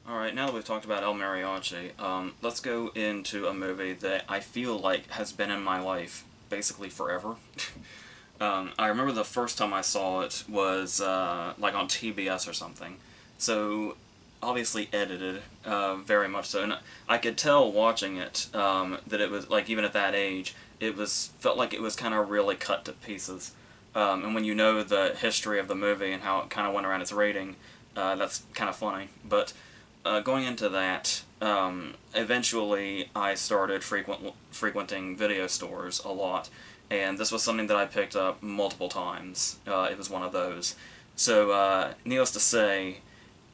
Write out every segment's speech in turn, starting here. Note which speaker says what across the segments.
Speaker 1: Alright, now that we've talked about El Mariachi, let's go into a movie that I feel like has been in my life basically forever. I remember the first time I saw it was like on TBS or something. So, obviously edited, very much so. And I could tell watching it that it was, like, even at that age, felt like it was kind of really cut to pieces. And when you know the history of the movie and how it kind of went around its rating, that's kind of funny. But going into that, eventually I started frequenting video stores a lot, and this was something that I picked up multiple times. It was one of those. So, needless to say,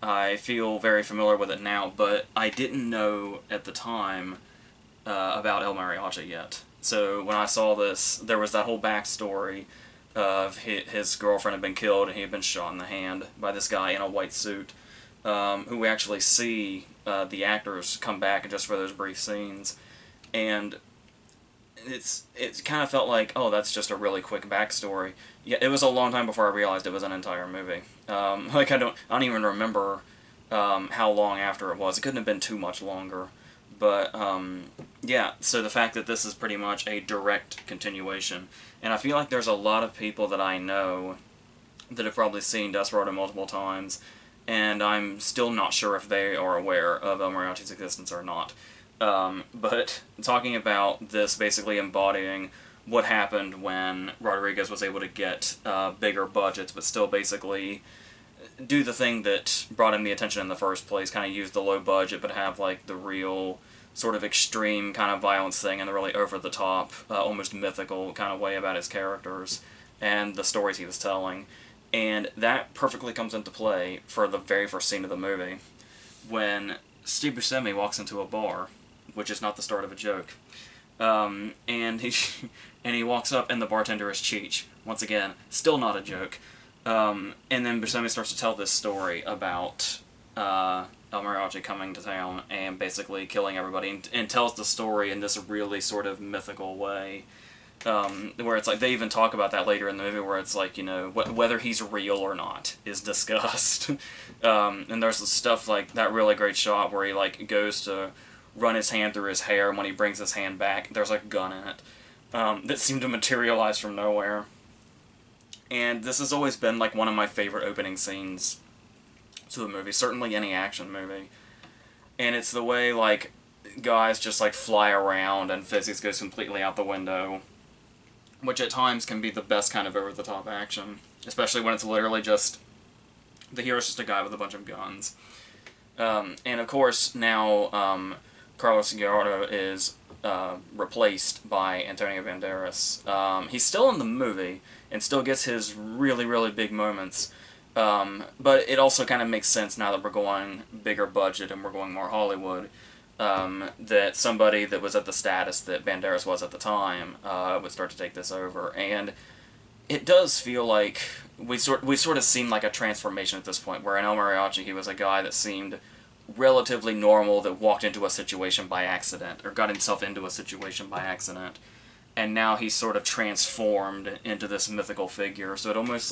Speaker 1: I feel very familiar with it now, but I didn't know at the time about El Mariachi yet. So when I saw this, there was that whole backstory of his girlfriend had been killed and he had been shot in the hand by this guy in a white suit, who we actually see the actors come back just for those brief scenes, and it kind of felt like, oh, that's just a really quick backstory. Yeah, it was a long time before I realized it was an entire movie. Like I don't even remember how long after it was. It couldn't have been too much longer. But yeah, so the fact that this is pretty much a direct continuation, and I feel like there's a lot of people that I know that have probably seen Desperado multiple times, and I'm still not sure if they are aware of El Mariachi's existence or not. But talking about this basically embodying what happened when Rodriguez was able to get bigger budgets, but still basically do the thing that brought him the attention in the first place, kind of use the low budget, but have like the real sort of extreme kind of violence thing and the really over-the-top, almost mythical kind of way about his characters and the stories he was telling. And that perfectly comes into play for the very first scene of the movie, when Steve Buscemi walks into a bar, which is not the start of a joke, and he and he walks up and the bartender is Cheech. Once again, still not a joke. And then Buscemi starts to tell this story about El Mariachi coming to town and basically killing everybody, and tells the story in this really sort of mythical way. Where it's like, they even talk about that later in the movie, where it's like, you know, whether he's real or not is discussed. And there's stuff like that really great shot where he like goes to run his hand through his hair, and when he brings his hand back, there's like a gun in it that seemed to materialize from nowhere. And this has always been like one of my favorite opening scenes to a movie, certainly any action movie. And it's the way like guys just like fly around and physics goes completely out the window, which at times can be the best kind of over-the-top action, especially when it's literally just the hero's just a guy with a bunch of guns. And of course now Carlos Guerrero is replaced by Antonio Banderas. He's still in the movie and still gets his really, really big moments, but it also kind of makes sense now that we're going bigger budget and we're going more Hollywood, that somebody that was at the status that Banderas was at the time would start to take this over. And it does feel like we sort of seem like a transformation at this point, where in El Mariachi he was a guy that seemed relatively normal, that walked into a situation by accident, or got himself into a situation by accident, and now he's sort of transformed into this mythical figure. So it almost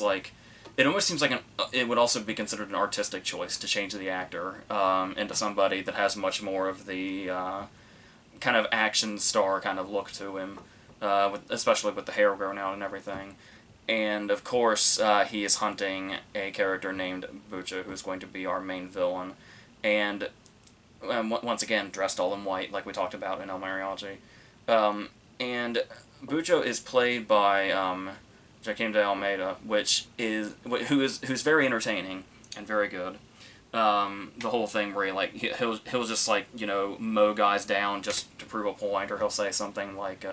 Speaker 1: seems like it would also be considered an artistic choice to change the actor into somebody that has much more of the kind of action star kind of look to him, especially with the hair grown out and everything. And of course, he is hunting a character named Bucha, who's going to be our main villain. And once again, dressed all in white, like we talked about in El Mariachi. And Bucho is played by Joaquim de Almeida, who's very entertaining and very good. The whole thing where he'll just like, you know, mow guys down just to prove a point, or he'll say something like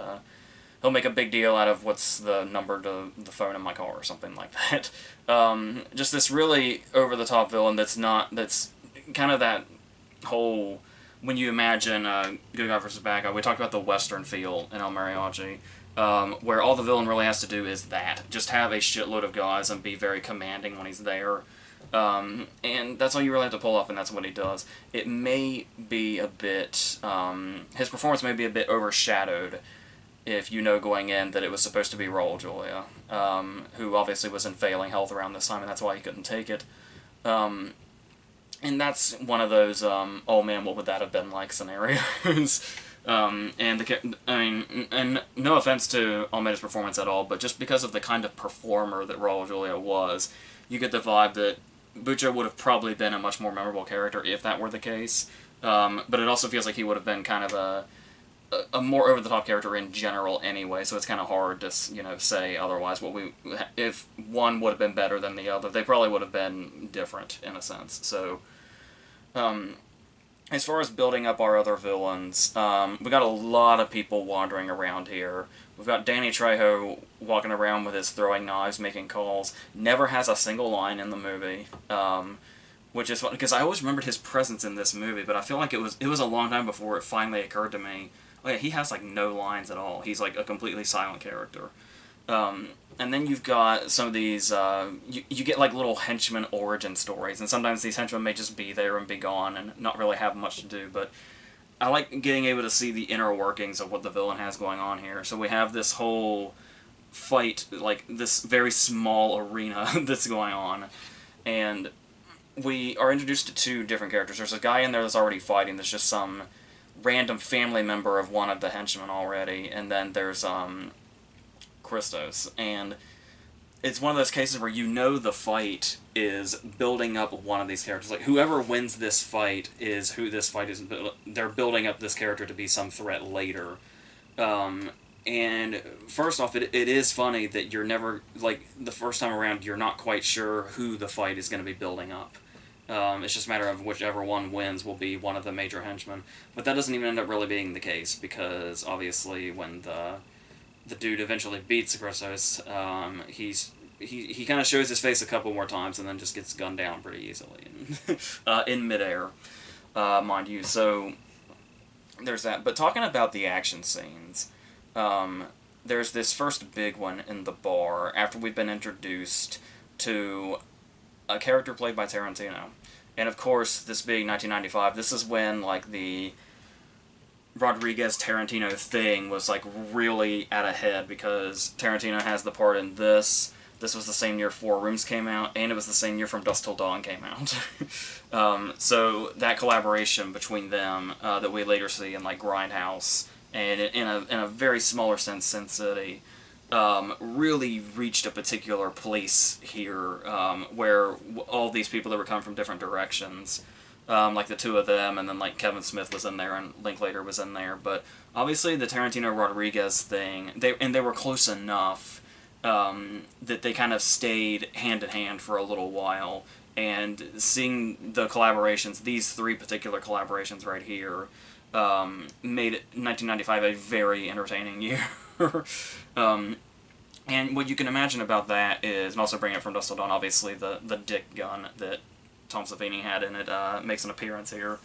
Speaker 1: he'll make a big deal out of what's the number to the phone in my car or something like that. Just this really over the top villain that's kind of that whole, when you imagine Good Guy vs. Bad Guy, we talked about the Western feel in El Mariachi, where all the villain really has to do is just have a shitload of guys and be very commanding when he's there. And that's all you really have to pull off, and that's what he does. It may be a bit, his performance may be a bit overshadowed if you know going in that it was supposed to be Raul Julia, who obviously was in failing health around this time, and that's why he couldn't take it. And and that's one of those, oh man, what would that have been like scenarios. And I mean, and no offense to Almeida's performance at all, but just because of the kind of performer that Raul Julia was, you get the vibe that Buccio would have probably been a much more memorable character if that were the case. But it also feels like he would have been kind of a more over the top character in general anyway. So it's kind of hard to say otherwise. If one would have been better than the other, they probably would have been different in a sense. So. As far as building up our other villains, we got a lot of people wandering around here. We've got Danny Trejo walking around with his throwing knives, making calls. Never has a single line in the movie, which is fun because I always remembered his presence in this movie, but I feel like it was a long time before it finally occurred to me. Oh yeah, he has like no lines at all. He's like a completely silent character. And then you've got some of these, you get like little henchman origin stories, and sometimes these henchmen may just be there and be gone and not really have much to do, but I like getting able to see the inner workings of what the villain has going on here. So we have this whole fight, like this very small arena that's going on, and we are introduced to two different characters. There's a guy in there that's already fighting, that's just some random family member of one of the henchmen already, and then there's, Christos, and it's one of those cases where the fight is building up one of these characters. Like, whoever wins this fight is who this fight is. They're building up this character to be some threat later. And first off, it is funny that you're never, like, the first time around, you're not quite sure who the fight is going to be building up. It's just a matter of whichever one wins will be one of the major henchmen. But that doesn't even end up really being the case, because obviously when the dude eventually beats Christos, he kind of shows his face a couple more times and then just gets gunned down pretty easily in midair, mind you. So there's that. But talking about the action scenes, there's this first big one in the bar after we've been introduced to a character played by Tarantino. And of course, this being 1995, this is when like the Rodriguez Tarantino thing was like really at a head, because Tarantino has the part in this. This was the same year Four Rooms came out, and it was the same year From Dusk Till Dawn came out. So that collaboration between them that we later see in like Grindhouse and in a very smaller sense Sin City really reached a particular place here where all these people that were coming from different directions. Like the two of them, and then like Kevin Smith was in there, and Linklater was in there. But obviously the Tarantino-Rodriguez thing, they were close enough that they kind of stayed hand in hand for a little while. And seeing the collaborations, these three particular collaborations right here, made 1995 a very entertaining year. And what you can imagine about that is, and also bringing it from Dusk Till Dawn, obviously the dick gun that Tom Savini had in it makes an appearance here.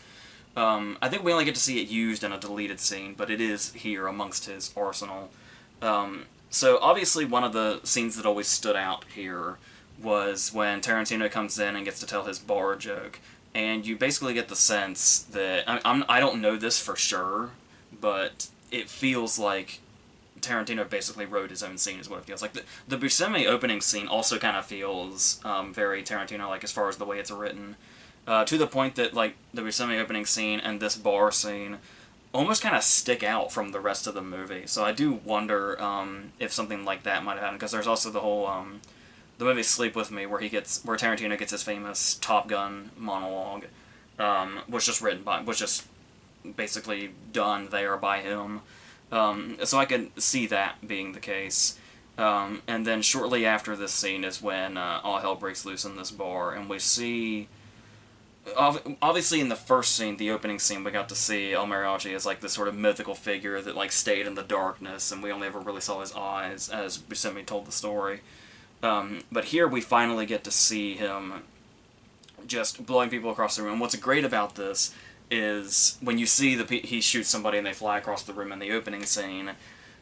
Speaker 1: I think we only get to see it used in a deleted scene, but it is here amongst his arsenal. So obviously one of the scenes that always stood out here was when Tarantino comes in and gets to tell his bar joke, and you basically get the sense that, I don't know this for sure, but it feels like Tarantino basically wrote his own scene, is what it feels like. The Buscemi opening scene also kind of feels very Tarantino-like as far as the way it's written, to the point that like the Buscemi opening scene and this bar scene almost kind of stick out from the rest of the movie. So I do wonder if something like that might have happened, because there's also the whole the movie Sleep With Me, where Tarantino gets his famous Top Gun monologue, was just basically done there by him. So I could see that being the case. And then shortly after this scene is when all hell breaks loose in this bar, and we see, obviously in the first scene, the opening scene, we got to see El Mariachi as like this sort of mythical figure that like stayed in the darkness, and we only ever really saw his eyes as Buscemi told the story. But here we finally get to see him just blowing people across the room. What's great about this is when you see he shoots somebody and they fly across the room in the opening scene,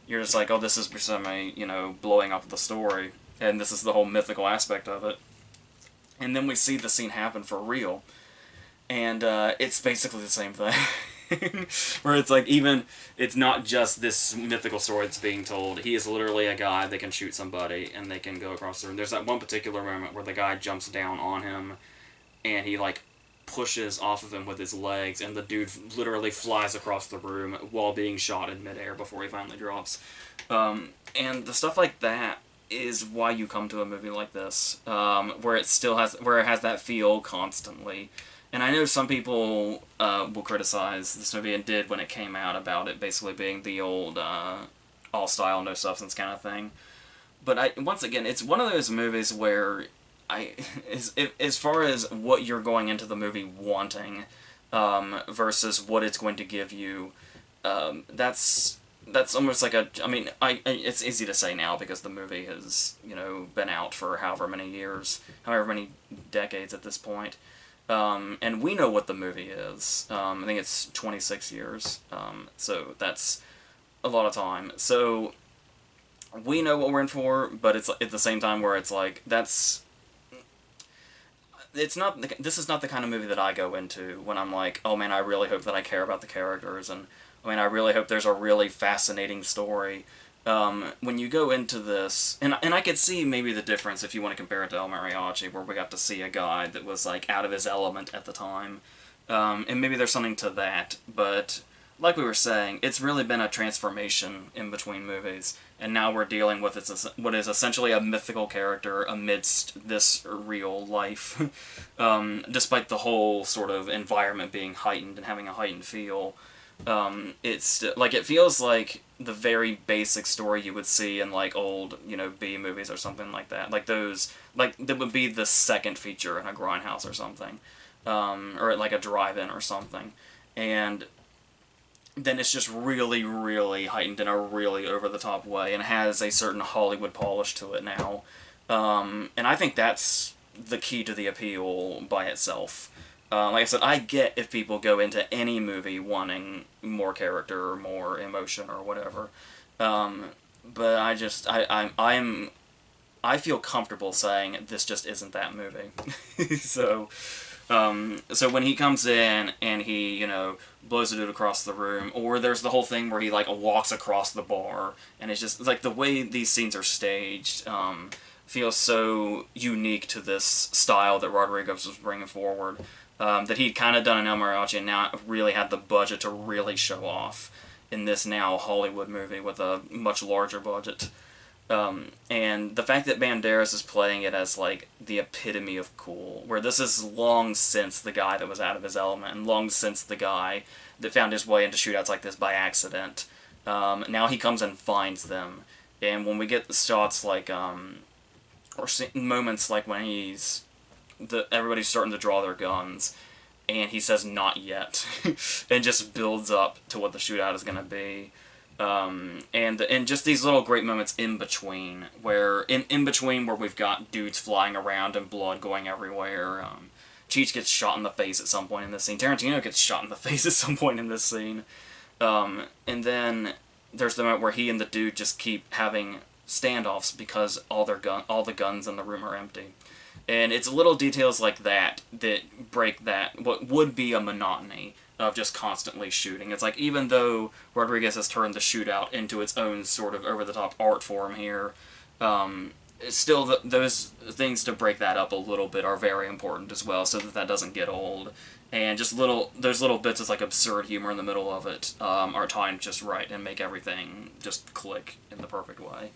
Speaker 1: you're just like, oh, this is Buscemi, blowing up the story, and this is the whole mythical aspect of it. And then we see the scene happen for real, and it's basically the same thing. Where it's like, it's not just this mythical story that's being told. He is literally a guy that can shoot somebody and they can go across the room. There's that one particular moment where the guy jumps down on him and he like pushes off of him with his legs, and the dude literally flies across the room while being shot in midair before he finally drops. And the stuff like that is why you come to a movie like this, where it has that feel constantly. And I know some people will criticize this movie, and did when it came out, about it basically being the old all style, no substance kind of thing. But once again, it's one of those movies where as far as what you're going into the movie wanting, versus what it's going to give you, that's almost like it's easy to say now because the movie has, been out for however many decades at this point. And we know what the movie is. I think it's 26 years, so that's a lot of time. So we know what we're in for, but it's at the same time where it's like, this is not the kind of movie that I go into when I'm like, oh man, I really hope that I care about the characters, and I really hope there's a really fascinating story. When you go into this, and I could see maybe the difference if you want to compare it to El Mariachi, where we got to see a guy that was like out of his element at the time, and maybe there's something to that, but like we were saying, it's really been a transformation in between movies, and now we're dealing with what is essentially a mythical character amidst this real life, despite the whole sort of environment being heightened and having a heightened feel. It feels like the very basic story you would see in like old, B movies or something like that. Like those, that would be the second feature in a grindhouse or something, or at like a drive-in or something, and then it's just really, really heightened in a really over-the-top way, and has a certain Hollywood polish to it now. And I think that's the key to the appeal by itself. Like I said, I get if people go into any movie wanting more character or more emotion or whatever, but I feel comfortable saying this just isn't that movie. So when he comes in and he, blows a dude across the room, or there's the whole thing where he like walks across the bar, and it's just like the way these scenes are staged feels so unique to this style that Rodriguez was bringing forward. That he'd kind of done in El Mariachi, and now really had the budget to really show off in this now Hollywood movie with a much larger budget. And the fact that Banderas is playing it as like the epitome of cool, where this is long since the guy that was out of his element, and long since the guy that found his way into shootouts like this by accident. Now he comes and finds them, and when we get the shots like, or moments like when everybody's starting to draw their guns, and he says, "Not yet," and just builds up to what the shootout is going to be. And just these little great moments in between, where we've got dudes flying around and blood going everywhere. Cheech gets shot in the face at some point in this scene. Tarantino gets shot in the face at some point in this scene. And then there's the moment where he and the dude just keep having standoffs because all the guns in the room are empty. And it's little details like that that break what would be a monotony of just constantly shooting. It's like, even though Rodriguez has turned the shootout into its own sort of over-the-top art form here, still those things to break that up a little bit are very important as well, so that doesn't get old. And just those little bits of like absurd humor in the middle of it are timed just right and make everything just click in the perfect way.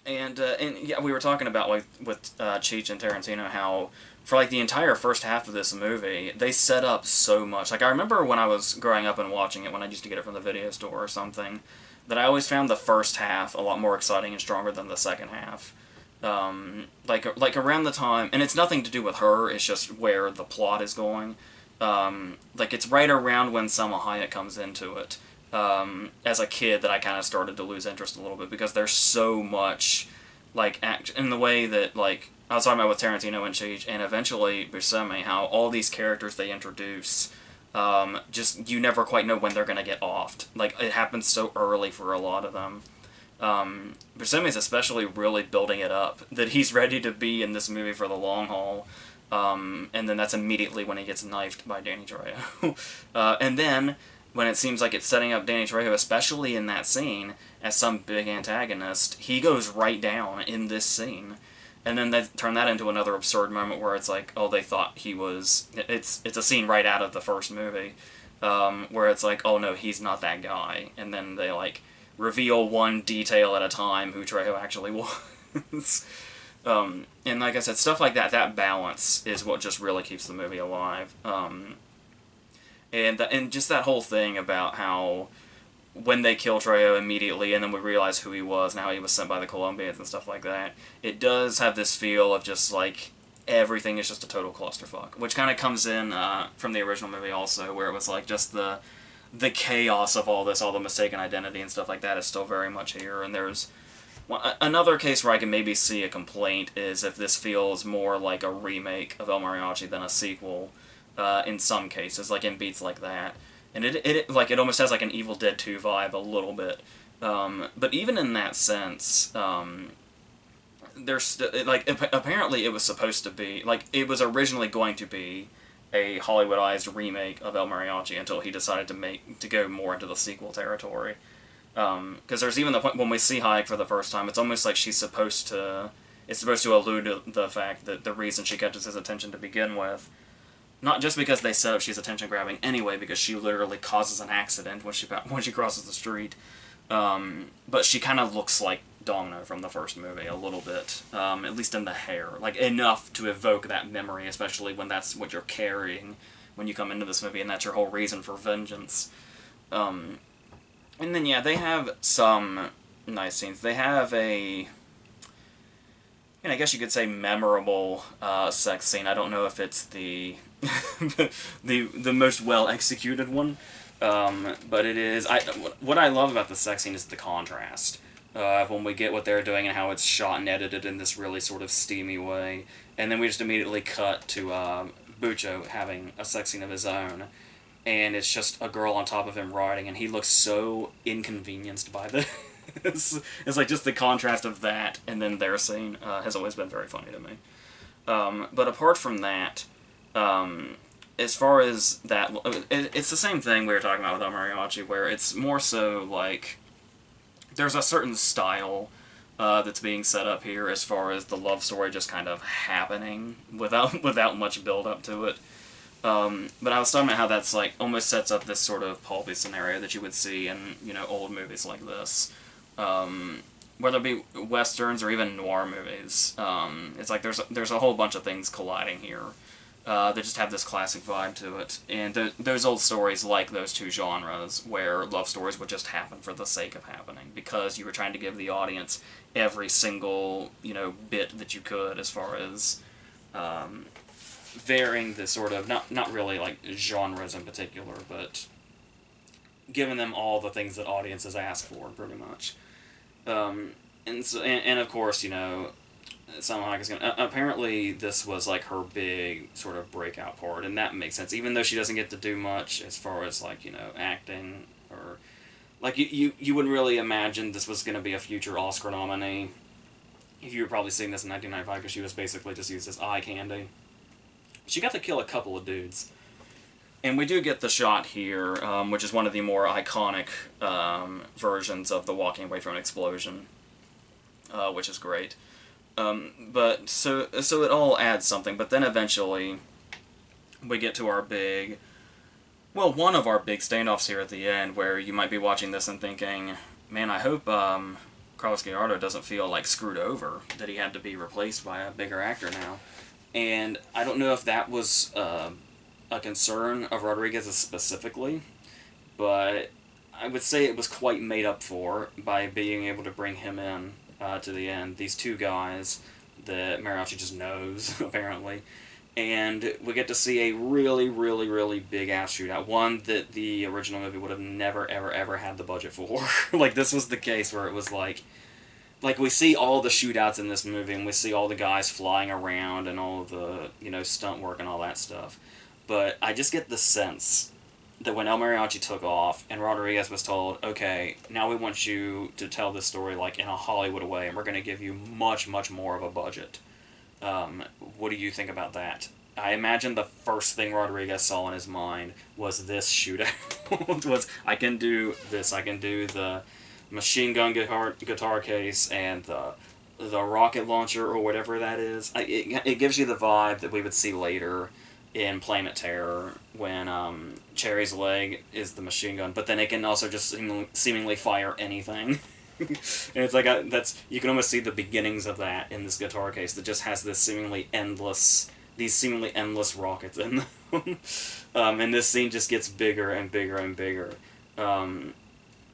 Speaker 1: And yeah, we were talking about with Cheech and Tarantino how for like the entire first half of this movie they set up so much. Like I remember when I was growing up and watching it, when I used to get it from the video store or something, that I always found the first half a lot more exciting and stronger than the second half. Like around the time, and it's nothing to do with her, it's just where the plot is going. Like it's right around when Selma Hayek comes into it. As a kid that I kind of started to lose interest a little bit, because there's so much, like, in the way that, like, I was talking about with Tarantino and Cheech, and eventually Buscemi, how all these characters they introduce, just, you never quite know when they're going to get offed. Like, it happens so early for a lot of them. Buscemi's especially really building it up, that he's ready to be in this movie for the long haul, and then that's immediately when he gets knifed by Danny Trejo. And then when it seems like it's setting up Danny Trejo, especially in that scene, as some big antagonist, he goes right down in this scene. And then they turn that into another absurd moment where it's like, oh, they thought he was... It's a scene right out of the first movie, where it's like, oh no, he's not that guy. And then they, like, reveal one detail at a time who Trejo actually was. And like I said, stuff like that, that balance is what just really keeps the movie alive. And just that whole thing about how when they kill Trejo immediately and then we realize who he was and how he was sent by the Colombians and stuff like that, it does have this feel of just like everything is just a total clusterfuck, which kind of comes in from the original movie also, where it was like just the chaos of all this, all the mistaken identity and stuff like that is still very much here. And there's another case where I can maybe see a complaint is if this feels more like a remake of El Mariachi than a sequel, in some cases, like in beats like that. And it almost has like an Evil Dead 2 vibe a little bit. But even in that sense, there's apparently it was supposed to be, like, it was originally going to be a Hollywoodized remake of El Mariachi until he decided to go more into the sequel territory. Because there's even the point when we see Hayek for the first time, it's almost like it's supposed to allude to the fact that the reason she catches his attention to begin with, not just because they set up she's attention grabbing anyway, because she literally causes an accident when she crosses the street, but she kind of looks like Domino from the first movie a little bit, at least in the hair, like enough to evoke that memory, especially when that's what you're carrying when you come into this movie and that's your whole reason for vengeance. And then yeah, they have some nice scenes. They have I guess you could say memorable sex scene. I don't know if it's the the most well executed one, but it is. What I love about the sex scene is the contrast. When we get what they're doing and how it's shot and edited in this really sort of steamy way, and then we just immediately cut to Bucho having a sex scene of his own, and it's just a girl on top of him riding, and he looks so inconvenienced by this. It's like just the contrast of that and then their scene has always been very funny to me. But apart from that, as far as that, it's the same thing we were talking about with El Mariachi, where it's more so like there's a certain style that's being set up here as far as the love story just kind of happening without much build up to it. But I was talking about how that's like almost sets up this sort of pulpy scenario that you would see in old movies like this. Whether it be westerns or even noir movies, it's like there's a whole bunch of things colliding here that just have this classic vibe to it. And those old stories like those two genres, where love stories would just happen for the sake of happening, because you were trying to give the audience every single bit that you could as far as varying the sort of not really like genres in particular, but giving them all the things that audiences ask for, pretty much. And of course, Salma Hayek is gonna... apparently, this was, like, her big sort of breakout part, and that makes sense. Even though she doesn't get to do much as far as, like, acting, or... Like, you wouldn't really imagine this was going to be a future Oscar nominee. You were probably seeing this in 1995, because she was basically just used as eye candy. She got to kill a couple of dudes. And we do get the shot here, which is one of the more iconic versions of the walking away from an explosion, which is great. But so it all adds something. But then eventually, we get to our one of our big standoffs here at the end, where you might be watching this and thinking, man, I hope Carlos Gallardo doesn't feel like screwed over that he had to be replaced by a bigger actor now. And I don't know if that was a concern of Rodriguez's specifically, but I would say it was quite made up for by being able to bring him in to the end. These two guys that Mariachi just knows, apparently. And we get to see a really, really, really big-ass shootout. One that the original movie would have never, ever, ever had the budget for. Like, this was the case where it was like, we see all the shootouts in this movie, and we see all the guys flying around, and all of the, stunt work and all that stuff. But I just get the sense that when El Mariachi took off, and Rodriguez was told, okay, now we want you to tell this story, like, in a Hollywood way, and we're going to give you much, much more of a budget. What do you think about that? I imagine the first thing Rodriguez saw in his mind was this shootout. Was, I can do this, I can do the machine gun guitar case, and the the rocket launcher or whatever that is. It gives you the vibe that we would see later in Planet Terror when Cherry's leg is the machine gun, but then it can also just seemingly fire anything. And it's like you can almost see the beginnings of that in this guitar case that just has these seemingly endless rockets in them. And this scene just gets bigger and bigger and bigger, and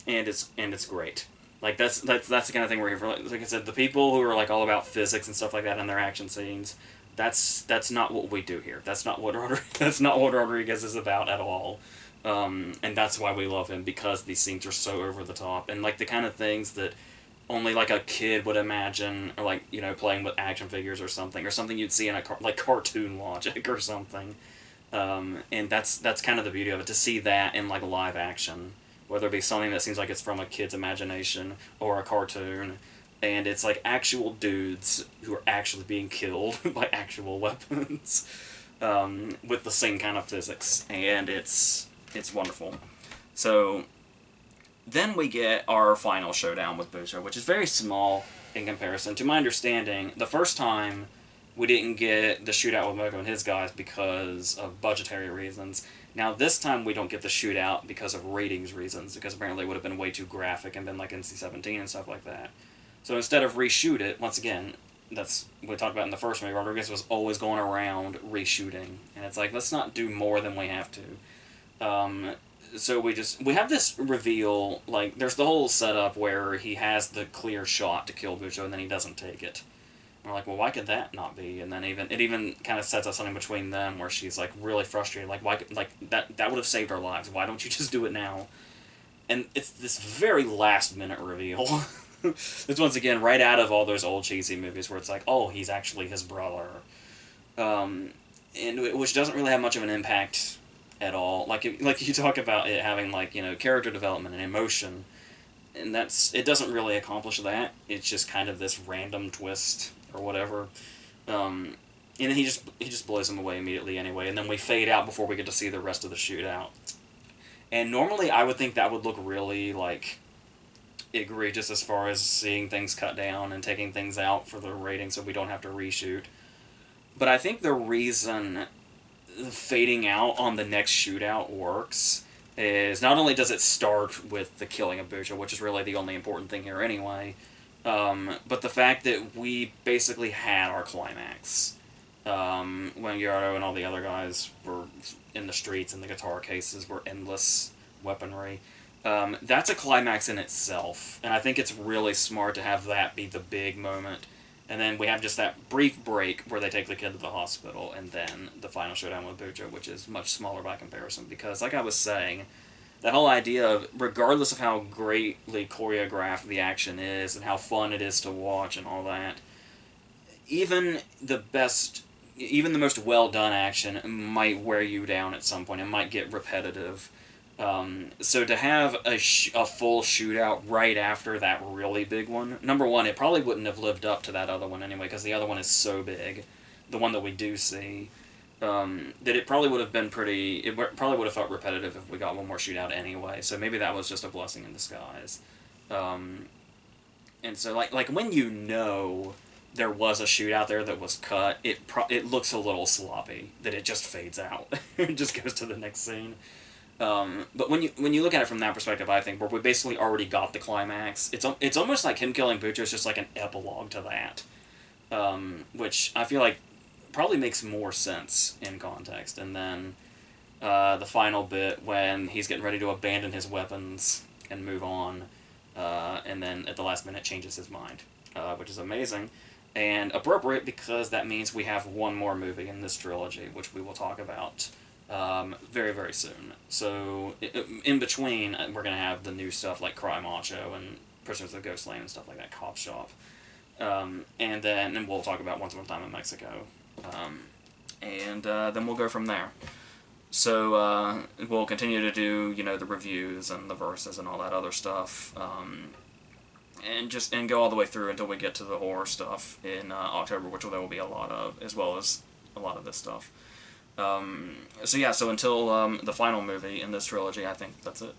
Speaker 1: it's great. Like that's the kind of thing where, like I said, the people who are like all about physics and stuff like that in their action scenes, that's not what we do here. That's not what that's not what Rodriguez is about at all. And that's why we love him, because these scenes are so over the top and like the kind of things that only like a kid would imagine, or like, you know, playing with action figures or something you'd see in a like cartoon logic or something. And that's kind of the beauty of it, to see that in like live action, whether it be something that seems like it's from a kid's imagination or a cartoon, and it's like actual dudes who are actually being killed by actual weapons, with the same kind of physics, and it's wonderful. So then we get our final showdown with Bucho, which is very small in comparison. To my understanding, the first time we didn't get the shootout with Mogo and his guys because of budgetary reasons. Now this time we don't get the shootout because of ratings reasons, because apparently it would have been way too graphic and been like NC-17 and stuff like that. So instead of reshoot it, once again, that's what we talked about in the first movie, Rodriguez was always going around reshooting. And it's like, let's not do more than we have to. So we have this reveal, like, there's the whole setup where he has the clear shot to kill Bucho and then he doesn't take it. And we're like, well, why could that not be? And then it even kind of sets up something between them where she's like really frustrated, like, why, like that would have saved our lives. Why don't you just do it now? And it's this very last minute reveal. It's once again right out of all those old cheesy movies where it's like, oh, he's actually his brother, and which doesn't really have much of an impact at all. Like you talk about it having, like, you know, character development and emotion, and it doesn't really accomplish that. It's just kind of this random twist or whatever, and then he just blows him away immediately anyway, and then we fade out before we get to see the rest of the shootout. And normally I would think that would look really like egregious as far as seeing things cut down and taking things out for the rating so we don't have to reshoot. But I think the reason fading out on the next shootout works is not only does it start with the killing of Bucho, which is really the only important thing here anyway, but the fact that we basically had our climax. When Gyardo and all the other guys were in the streets and the guitar cases were endless weaponry. That's a climax in itself, and I think it's really smart to have that be the big moment. And then we have just that brief break where they take the kid to the hospital, and then the final showdown with Bucho, which is much smaller by comparison. Because, like I was saying, that whole idea of, regardless of how greatly choreographed the action is and how fun it is to watch and all that, even the most well-done action might wear you down at some point. It might get repetitive. So to have a full shootout right after that really big one, number one, it probably wouldn't have lived up to that other one anyway, because the other one is so big, the one that we do see, that it probably would have been probably would have felt repetitive if we got one more shootout anyway, so maybe that was just a blessing in disguise. And so, like when you know there was a shootout there that was cut, it looks a little sloppy, that it just fades out. It just goes to the next scene. But when you look at it from that perspective, I think, where we basically already got the climax, it's almost like him killing Bucho is just like an epilogue to that, which I feel like probably makes more sense in context. And then the final bit when he's getting ready to abandon his weapons and move on, and then at the last minute changes his mind, which is amazing and appropriate, because that means we have one more movie in this trilogy, which we will talk about very, very soon. So, in between, we're going to have the new stuff like Cry Macho and Prisoners of the Ghostland and stuff like that, Cop Shop. And then we'll talk about Once Upon a Time in Mexico. And then we'll go from there. So, we'll continue to do, you know, the reviews and the verses and all that other stuff. And go all the way through until we get to the horror stuff in October, which there will be a lot of, as well as a lot of this stuff. So until the final movie in this trilogy, I think that's it.